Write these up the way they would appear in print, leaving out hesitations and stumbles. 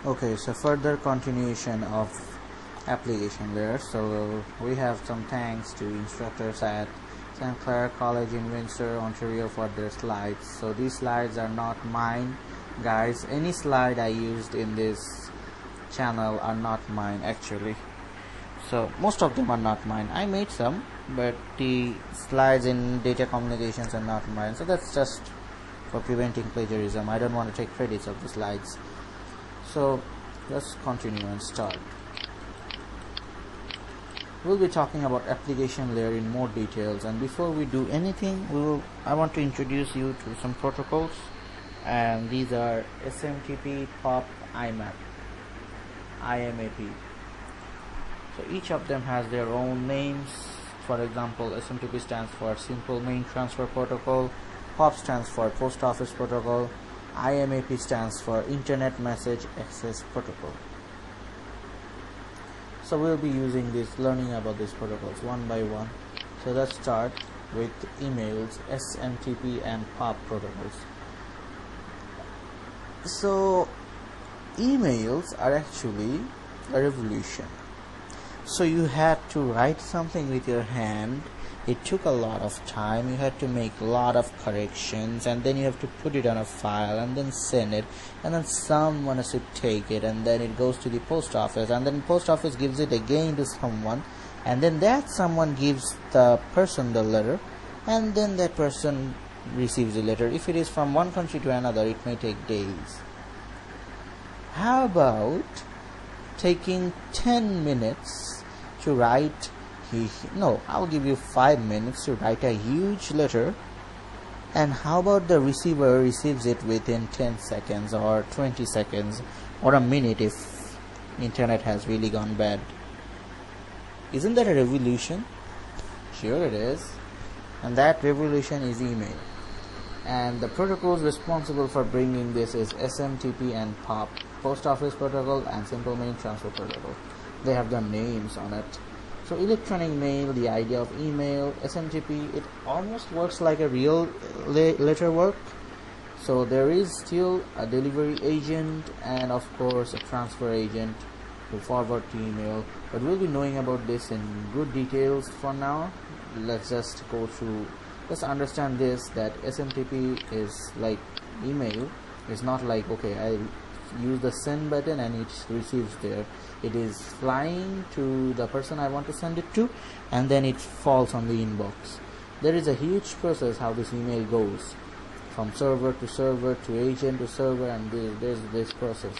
Okay, so further continuation of application layer. So we have some thanks to instructors at St. Clair College in Windsor, Ontario for their slides. So these slides are not mine, guys. Any slide I used in this channel are not mine actually. So most of them are not mine. I made some, but the slides in data communications are not mine. So that's just for preventing plagiarism. I don't want to take credits of the slides. So let's continue and start. We'll be talking about application layer in more details, and before we do anything, I want to introduce you to some protocols, and these are SMTP, POP, IMAP, IMAP. So each of them has their own names. For example, SMTP stands for Simple Mail Transfer Protocol, POP stands for Post Office Protocol, IMAP stands for Internet Message Access Protocol. So we'll be using this, learning about these protocols one by one. So let's start with emails, SMTP and POP protocols. So emails are actually a revolution. So you had to write something with your hand. It took a lot of time. You had to make a lot of corrections, and then you have to put it on a file and then send it, and then someone has to take it, and then it goes to the post office, and then post office gives it again to someone, and then that someone gives the person the letter, and then that person receives the letter. If it is from one country to another, it may take days. How about taking 10 minutes to write? No, I'll give you 5 minutes to write a huge letter, and how about the receiver receives it within 10 seconds or 20 seconds or a minute if internet has really gone bad? Isn't that a revolution? Sure it is. And that revolution is email, and the protocols responsible for bringing this is SMTP and POP, Post Office Protocol and Simple Mail Transfer Protocol. They have their names on it. So electronic mail, the idea of email, SMTP, it almost works like a real letter work. So there is still a delivery agent and of course a transfer agent to forward the email, but we'll be knowing about this in good details for now. Let's just go through, let's understand this, that SMTP is like email. It's not like, okay, I use the send button and it receives there. It is flying to the person I want to send it to, and then it falls on the inbox. There is a huge process how this email goes from server to agent to server, and there's this process.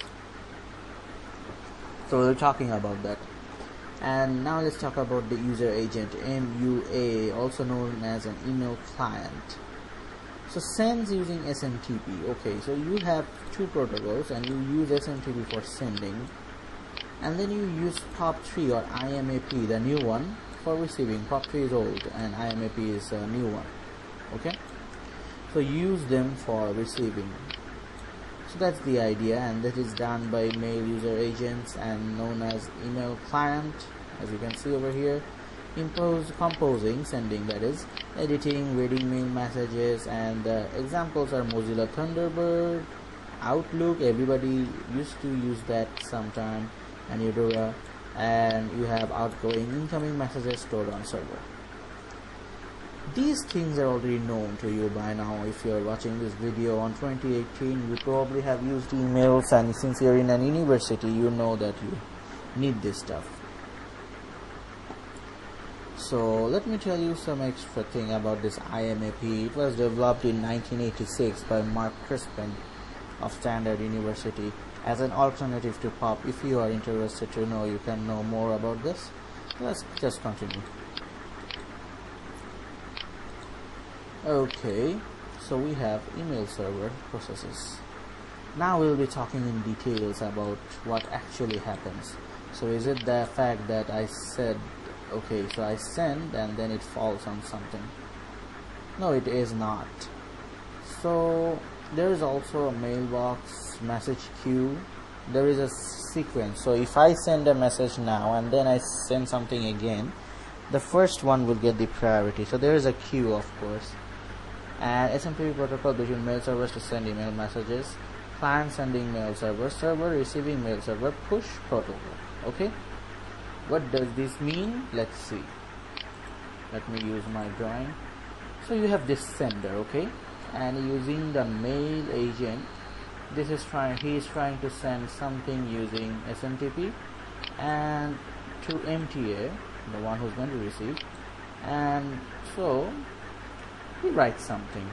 So we're talking about that. And now let's talk about the user agent, MUA, also known as an email client. So sends using SMTP. Okay, so you have two protocols and you use SMTP for sending, and then you use POP3 or IMAP, the new one, for receiving. POP3 is old and IMAP is a new one. Okay, so use them for receiving. So that's the idea, and that is done by mail user agents and known as email client, as you can see over here. Composing, sending, that is, editing, reading mail messages, and examples are Mozilla Thunderbird, Outlook, everybody used to use that sometime, and Eudora, and you have outgoing, incoming messages stored on server. These things are already known to you by now. If you're watching this video on 2018, you probably have used emails, and since you're in an university, you know that you need this stuff. So let me tell you some extra thing about this IMAP. It was developed in 1986 by Mark Crispin of Stanford University as an alternative to POP. If you are interested to know, you can know more about this. Let's just continue. Okay, so we have email server processes. Now we'll be talking in details about what actually happens. So is it the fact that I said, okay, so I send and then it falls on something? No, it is not. So there is also a mailbox, message queue. There is a sequence. So if I send a message now and then I send something again, the first one will get the priority. So there is a queue, of course. And SMTP protocol between mail servers to send email messages. client sending mail server, server receiving mail server, push protocol. Okay, what does this mean? Let's see. Let me use my drawing. So you have this sender, okay, and using the mail agent, he is trying to send something using SMTP and to MTA, the one who's going to receive, and so he writes something.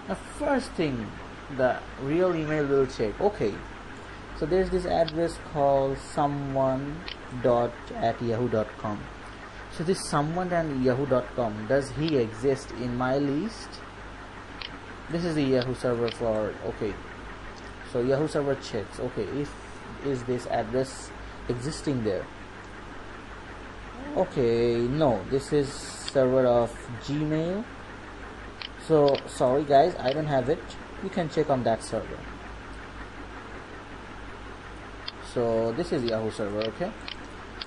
The first thing the real email will check, okay, so there's this address called someone.@yahoo.com. so this someone at yahoo.com, does he exist in my list? This is the Yahoo server for, okay, so Yahoo server checks, okay, is this address existing there? Okay, no, this is server of Gmail. So sorry guys, I don't have it. You can check on that server. So this is Yahoo server, okay.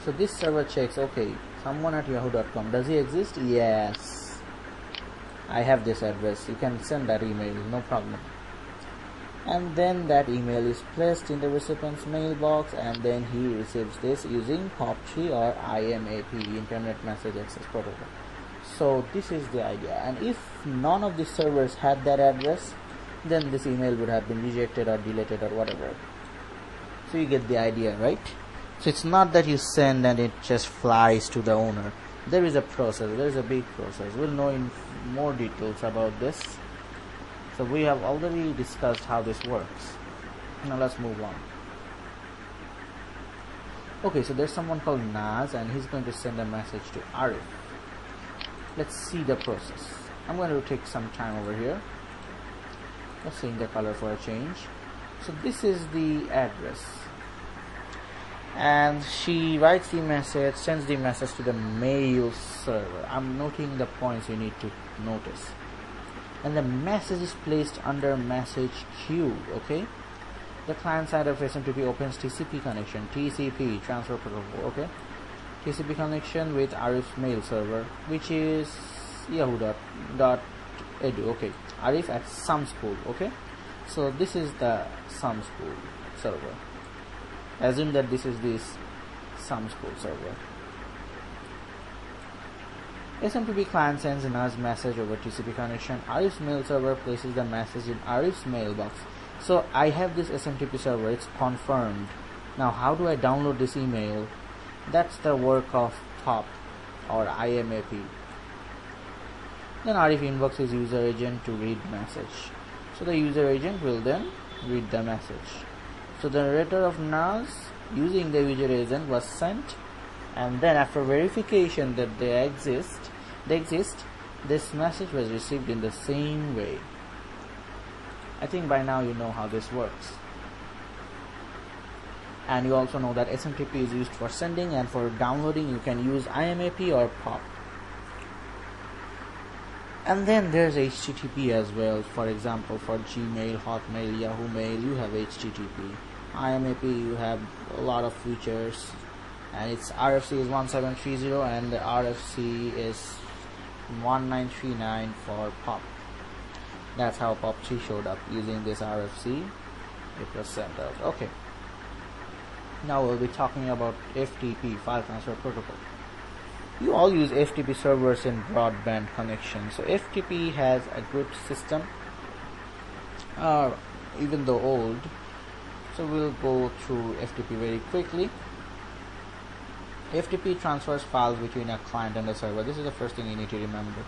So this server checks, okay, someone at yahoo.com, does he exist? Yes, I have this address, you can send that email, no problem. And then that email is placed in the recipient's mailbox, and then he receives this using POP3 or IMAP, Internet Message Access Protocol. So this is the idea, and if none of the servers had that address, then this email would have been rejected or deleted or whatever. So you get the idea, right? So it's not that you send and it just flies to the owner. There is a process, there is a big process. We'll know in more details about this. So we have already discussed how this works. Now let's move on. Okay, so there's someone called Naz, and he's going to send a message to Arif. Let's see the process. I'm going to take some time over here. Let's change the color for a change. So this is the address, and she writes the message, sends the message to the mail server. I'm noting the points you need to notice. And the message is placed under message queue, okay. The client side of SMTP opens TCP connection, TCP, transfer protocol, okay. TCP connection with Arif's mail server, which is yahoo.edu, okay. Arif at some school, okay. So this is the some school server. Assume that this is this some school server. SMTP client sends a NAS message over TCP connection. Arif's mail server places the message in Arif's mailbox. So I have this SMTP server, it's confirmed. Now how do I download this email? That's the work of POP or IMAP. Then Arif invokes his user agent to read message. So the user agent will then read the message. So the narrator of NAS using the user agent was sent, and then after verification that they exist, this message was received in the same way. I think by now you know how this works. And you also know that SMTP is used for sending, and for downloading you can use IMAP or POP. And then there's HTTP as well. For example, for Gmail, Hotmail, Yahoo Mail, you have HTTP. IMAP, you have a lot of features, and its RFC is 1730 and the RFC is 1939 for POP. That's how POP3 showed up, using this RFC. It was sent out. Okay. Now we'll be talking about FTP, File Transfer Protocol. You all use FTP servers in broadband connection. So FTP has a good system, even though old. So we'll go through FTP very quickly. FTP transfers files between a client and a server. This is the first thing you need to remember.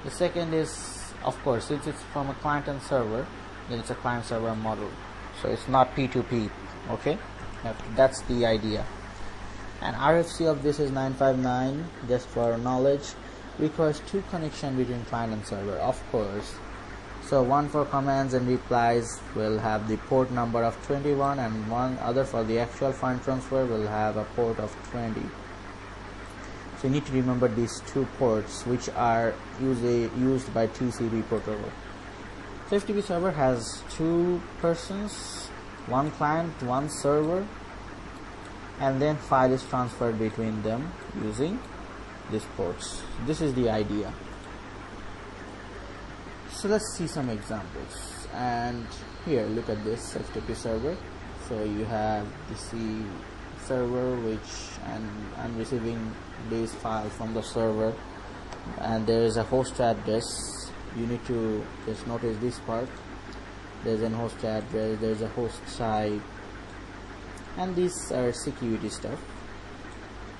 The second is, of course, since it's from a client and server, then it's a client-server model. So it's not P2P, okay? That's the idea. And RFC of this is 959, just for knowledge. Requires two connections between client and server, of course. So one for commands and replies will have the port number of 21, and one other for the actual file transfer will have a port of 20. So you need to remember these two ports, which are used by TCP protocol. So FTP server has two persons, one client, one server, and then file is transferred between them using these ports. This is the idea. So let's see some examples, and Here, look at this FTP server. So you have this server, and I'm receiving this file from the server, and there is a host address. You need to just notice this part. There's a host address, there's a host site, and these are security stuff.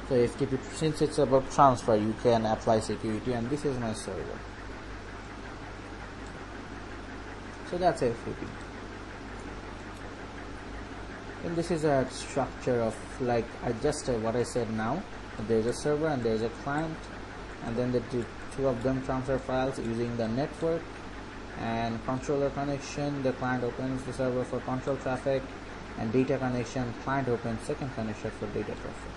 So FTP, since it's about transfer, you can apply security, and this is my server. So that's FTP. And this is a structure of, like what I said now. There's a server and there's a client, and then the two of them transfer files using the network and controller connection. The client opens the server for control traffic, and data connection, client opens second connection for data traffic.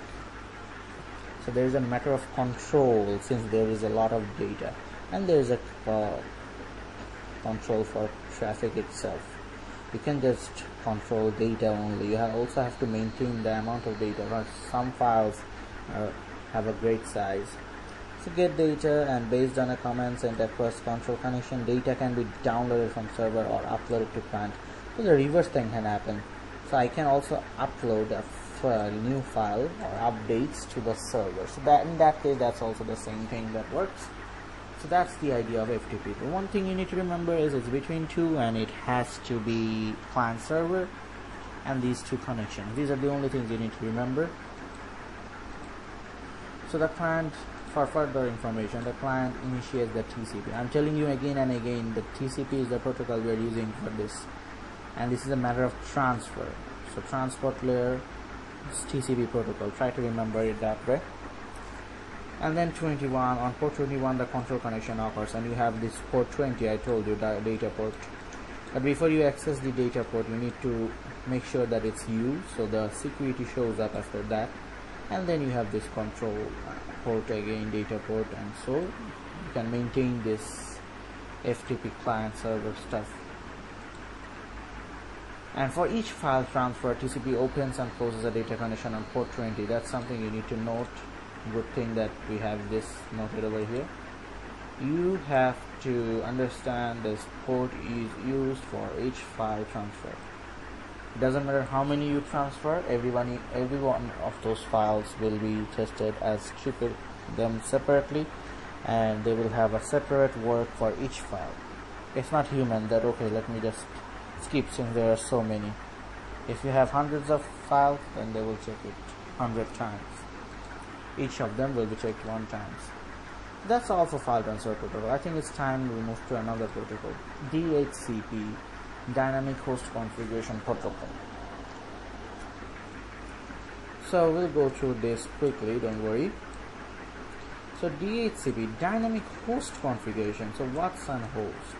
So there is a matter of control, since there is a lot of data, and there is a control for traffic itself. You can just control data only. You also have to maintain the amount of data, because some files have a great size. So get data, and based on a command sent across control connection, data can be downloaded from server or uploaded to client. So the reverse thing can happen. So I can also upload a new file or updates to the server. So that in that case, that's also the same thing that works. So that's the idea of FTP. The one thing you need to remember is it's between two, and it has to be client server and these two connections. These are the only things you need to remember. So the client, for further information, the client initiates the TCP. I'm telling you again and again that TCP is the protocol we are using for this, and this is a matter of transfer. So transport layer is TCP protocol. Try to remember it that way. And then 21, on port 21 the control connection occurs, and you have this port 20, I told you, the data port. But before you access the data port, you need to make sure that it's used, so the security shows up after that. And then you have this control port again, data port, and so you can maintain this FTP client server stuff. And for each file transfer, TCP opens and closes a data connection on port 20. That's something you need to note. Good thing that we have this noted over here. You have to understand this port is used for each file transfer. It doesn't matter how many you transfer, every one of those files will be tested as treated them separately, and they will have a separate work for each file. It's not human that, okay, let me just skip since there are so many. If you have hundreds of files, then they will check it 100 times. Each of them will be checked 1 time. That's all for file transfer protocol. I think it's time we move to another protocol, DHCP, Dynamic Host Configuration Protocol. So we'll go through this quickly, don't worry. So DHCP, Dynamic Host Configuration. So what's an host?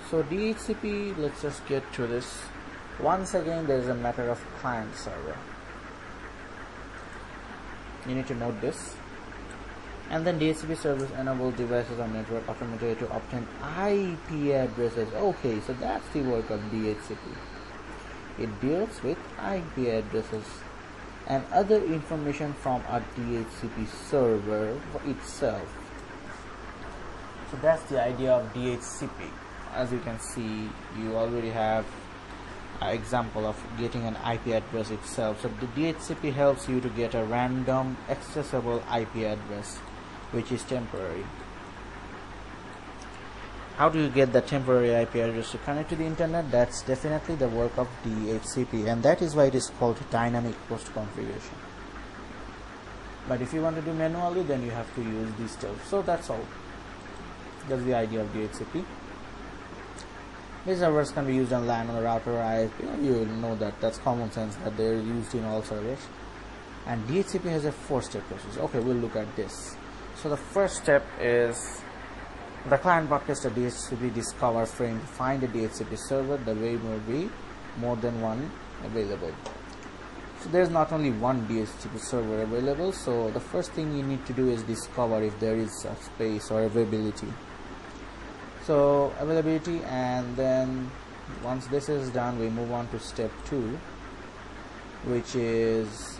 So DHCP, let's just get to this. Once again, there is a matter of client server. You need to note this. And then DHCP service enable devices on network automated to obtain IP addresses. Okay, so that's the work of DHCP. It deals with IP addresses and other information from a DHCP server itself. So that's the idea of DHCP. As you can see, you already have an example of getting an IP address itself. So the DHCP helps you to get a random accessible IP address, which is temporary. How do you get the temporary IP address to connect to the internet? That's definitely the work of DHCP, and that is why it is called dynamic host configuration. But if you want to do manually, then you have to use these stuff. So that's all. That's the idea of DHCP. These servers can be used on LAN, on the router, ISP. You know that. That's common sense that they're used in all servers. And DHCP has a 4-step process. Okay, we'll look at this. So the first step is the client broadcasts a DHCP discover frame to find a DHCP server. The way may be more than one available. So there's not only one DHCP server available. So the first thing you need to do is discover if there is a space or availability. So availability, and then once this is done, we move on to step 2, which is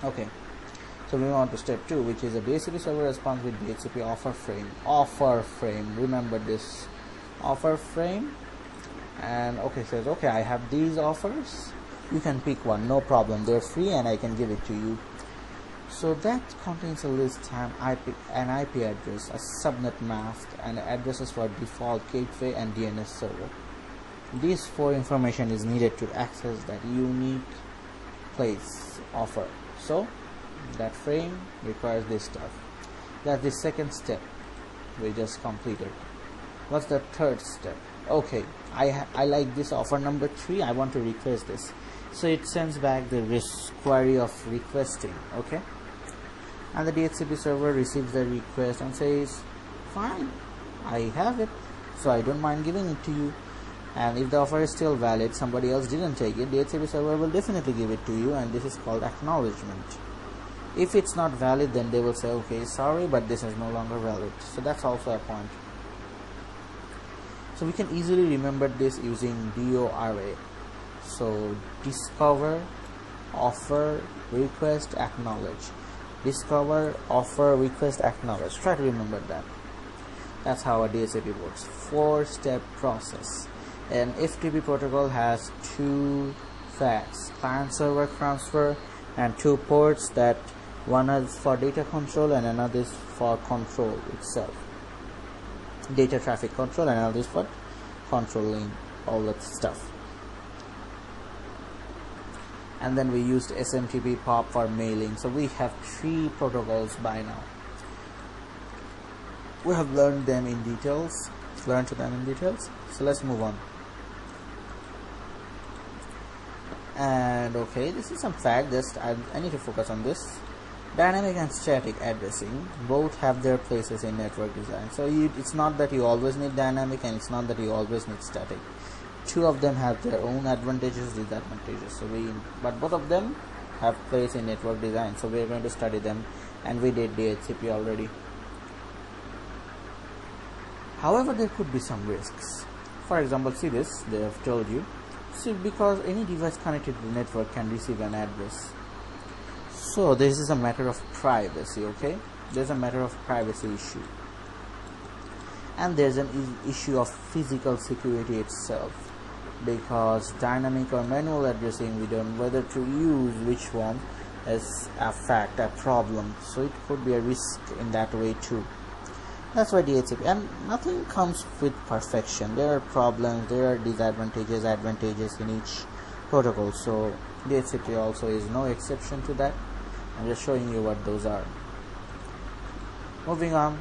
okay. So we move on to step 2, which is a DHCP server response with DHCP offer frame. Offer frame. Remember this. offer frame, and okay, says okay, I have these offers, you can pick one, no problem, they're free and I can give it to you. So that contains a list, an IP address, a subnet mask, and addresses for default gateway and DNS server. These 4 information is needed to access that unique place offer. So that frame requires this stuff. That's the second step we just completed. What's the third step? Okay, I like this offer number 3, I want to request this. So it sends back the query of requesting, okay, and the DHCP server receives the request and says fine, I have it, so I don't mind giving it to you. And if the offer is still valid, somebody else didn't take it, DHCP server will definitely give it to you, and this is called acknowledgement. If it's not valid, then they will say okay, sorry, but this is no longer valid. So that's also a point. So we can easily remember this using DORA. So discover, offer, request, acknowledge. Discover, offer, request, acknowledge. Try to remember that. That's how a DHCP works. 4-step process. An FTP protocol has 2 facts: client server transfer and 2 ports, that one is for data control and another is for control itself, data traffic control, and another is for controlling all that stuff. And then we used SMTP POP for mailing. So we have 3 protocols by now. We have learned them in details. So let's move on. And okay, this is some fact, just I need to focus on this. Dynamic and static addressing both have their places in network design. So it's not that you always need dynamic, and it's not that you always need static. 2 of them have their own advantages, disadvantages. But both of them have place in network design. So we're going to study them, and we did DHCP already. However, there could be some risks. For example, see this, they have told you. See, because any device connected to the network can receive an address. So this is a matter of privacy, okay? There's a matter of privacy issue. And there's an issue of physical security itself. Because dynamic or manual addressing, we don't know whether to use which one is a fact, a problem. So it could be a risk in that way too. That's why DHCP, and nothing comes with perfection. There are problems, there are disadvantages, advantages in each protocol. So DHCP also is no exception to that. I'm just showing you what those are. Moving on,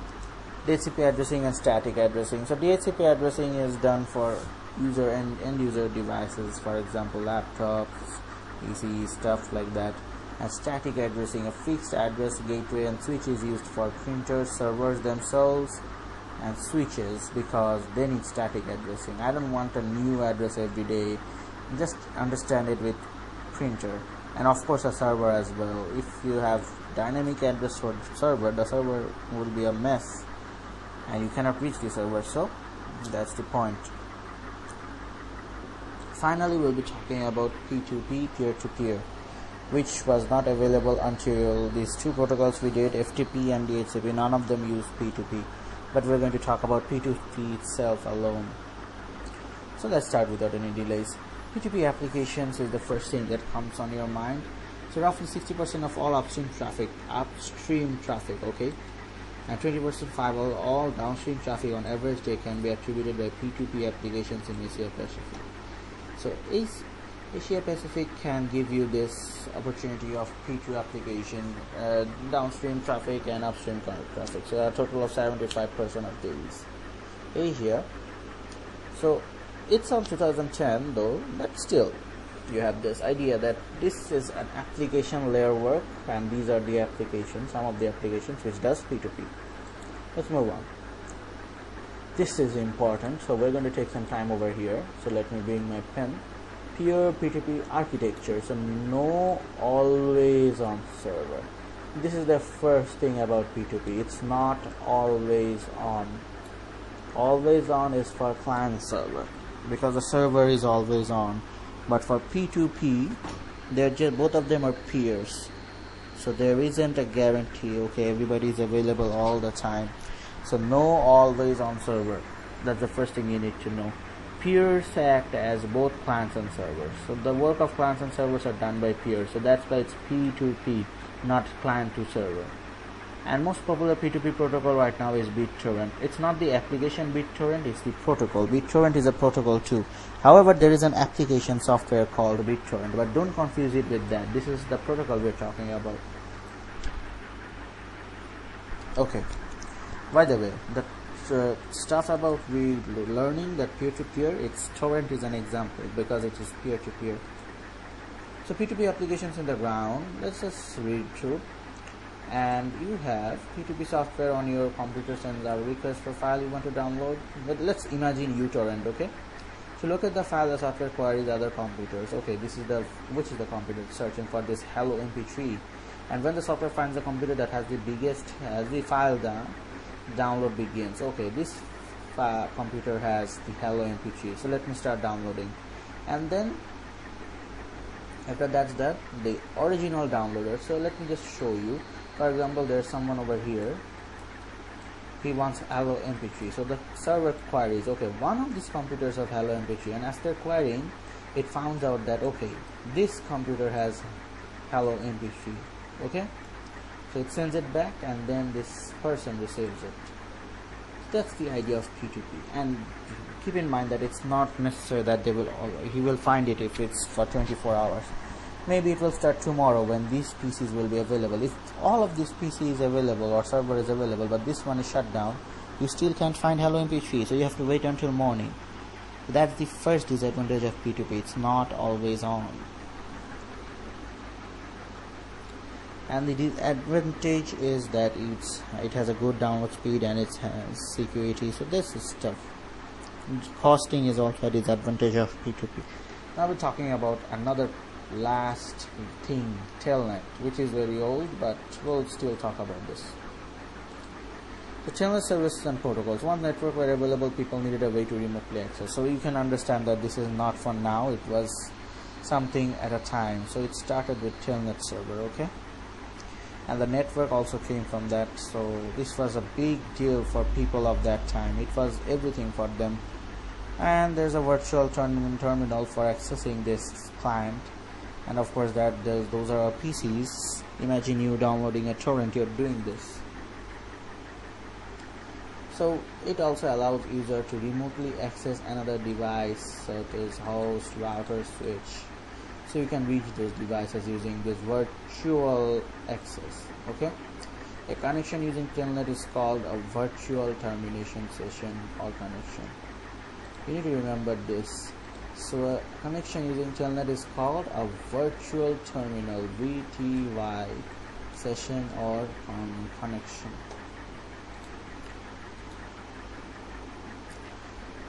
DHCP addressing and static addressing. So DHCP addressing is done for user and end user devices, for example laptops, PCs, stuff like that. And static addressing, a fixed address gateway and switch is used for printers, servers themselves, and switches, because they need static addressing. I don't want a new address every day, just understand it with printer. And of course a server as well. If you have dynamic address for the server will be a mess and you cannot reach the server. So that's the point. Finally, we'll be talking about P2P, peer-to-peer, which was not available until these 2 protocols we did, FTP and DHCP. None of them use P2P, but we're going to talk about P2P itself alone. So let's start without any delays. P2P applications is the first thing that comes on your mind. So roughly 60% of all upstream traffic, okay, and 20% all downstream traffic on average day can be attributed by P2P applications in Asia Pacific. So Asia Pacific can give you this opportunity of P2 application, downstream traffic and upstream traffic. So a total of 75% of these Asia. So it's on 2010 though, but still you have this idea that this is an application layer work, and these are the applications, some of the applications which does P2P. Let's move on. This is important, so we're going to take some time over here. So let me bring my pen. Pure P2P architecture, so no always on server. This is the first thing about P2P. It's not always on. Always on is for client server, because the server is always on. But for P2P, both of them are peers, so there isn't a guarantee. Okay, everybody is available all the time. So no always on server. That's the first thing you need to know. Peers act as both clients and servers. So the work of clients and servers are done by peers. So that's why it's P2P, not client to server. And most popular P2P protocol right now is BitTorrent. It's not the application BitTorrent, it's the protocol. BitTorrent is a protocol too. However, there is an application software called BitTorrent, but don't confuse it with that. This is the protocol we're talking about. Okay. By the way, the stuff about we learning that peer-to-peer, it's torrent is an example because it is peer-to-peer. So P2P applications in the ground, let's just read through. And you have P2P software on your computer, sends a request for file you want to download. But let's imagine uTorrent, okay? So look at the file, the software queries other computers. Okay, this is which is the computer searching for this hello mp3. And when the software finds the computer that has the biggest, the file download begins. Okay, this computer has the hello mp3. So let me start downloading. And then after that's done, the original downloader. So let me just show you. For example, there's someone over here. He wants hello mp3. So the server queries, okay, one of these computers of hello mp3, and after querying, it finds out that okay, this computer has hello mp3. Okay, so it sends it back, and then this person receives it. That's the idea of P2P. And keep in mind that it's not necessary that he will find it if it's for 24 hours. Maybe it will start tomorrow when these PCs will be available. If all of these PC is available or server is available, but this one is shut down, you still can't find hello mp3, so you have to wait until morning. That's the first disadvantage of P2P. It's not always on. And the disadvantage is that it has a good download speed and it has security. So this is stuff. Costing is also a disadvantage of P2P. Now we're talking about another last thing, Telnet, which is very old, but we'll still talk about this. The Telnet services and protocols. One network where available people needed a way to remotely access. So you can understand that this is not for now. It was something at a time. So it started with Telnet server, okay? And the network also came from that. So this was a big deal for people of that time. It was everything for them. And there's a virtual terminal for accessing this client. And of course those are our PCs. Imagine you downloading a torrent, you're doing this. So it also allows user to remotely access another device, such as host, router, switch. So you can reach those devices using this virtual access. Okay, a connection using Telnet is called a virtual termination session or connection. You need to remember this. So a connection using Telnet is called a virtual terminal, VTY, session or connection.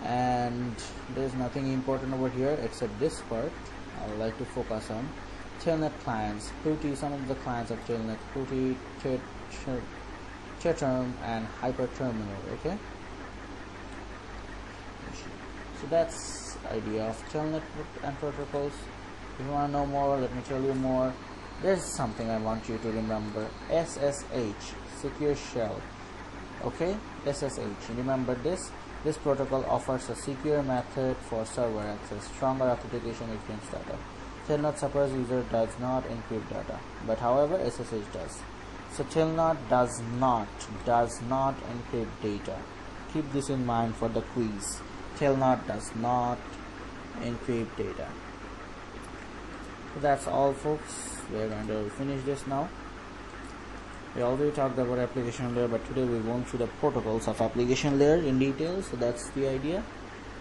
And there's nothing important over here except this part. I would like to focus on Telnet clients. PuTTY, some of the clients of Telnet, PuTTY, Chaterm, and Hyperterminal. Okay. So that's idea of Telnet and protocols. If you want to know more, let me tell you more. There's something I want you to remember. SSH, secure shell. Okay, SSH. Remember this. This protocol offers a secure method for server access, stronger authentication against data. Telnet supports user does not encrypt data, but however SSH does. So Telnet does not encrypt data. Keep this in mind for the quiz. Telnet does not encrypt data. So that's all, folks. We're going to finish this now. We already talked about application layer, but today we won't see the protocols of application layer in detail. So that's the idea.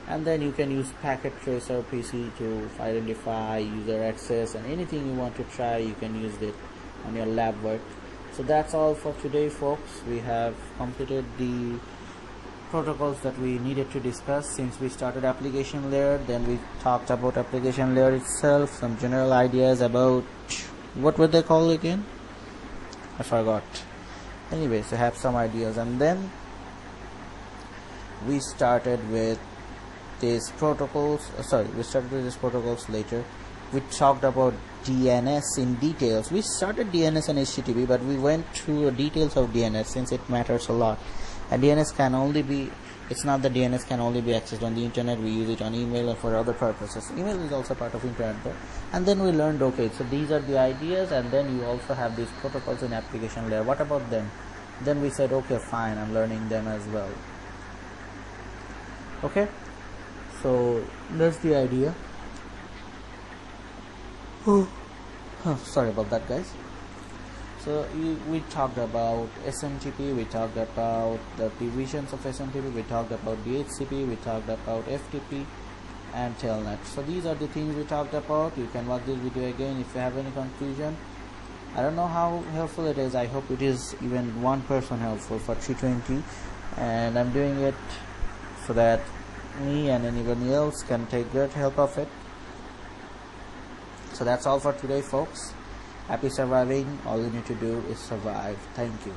And then you can use packet tracer PC to identify user access, and anything you want to try, you can use it on your lab work. So that's all for today, folks. We have completed the protocols that we needed to discuss since we started application layer. Then we talked about application layer itself, some general ideas about what were they called again? I forgot. Anyways, I have some ideas, and then we started with these protocols. Later. We talked about DNS in details. We started DNS and HTTP, but we went through the details of DNS since it matters a lot. And DNS can only be It's not that DNS can only be accessed on the internet. We use it on email and for other purposes. Email is also part of internet though. And then we learned, okay, so these are the ideas, and then you also have these protocols in application layer. What about them? Then we said, okay, fine, I'm learning them as well. Okay, so that's the idea. Sorry about that, guys. So we talked about SMTP, we talked about the divisions of SMTP, we talked about Dhcp, we talked about FTP and Telnet. So these are the things we talked about. You can watch this video again if you have any confusion. I don't know how helpful it is. I hope it is even one person helpful for 320, and I'm doing it so that me and anyone else can take great help of it. So that's all for today, folks. Happy surviving. All you need to do is survive. Thank you.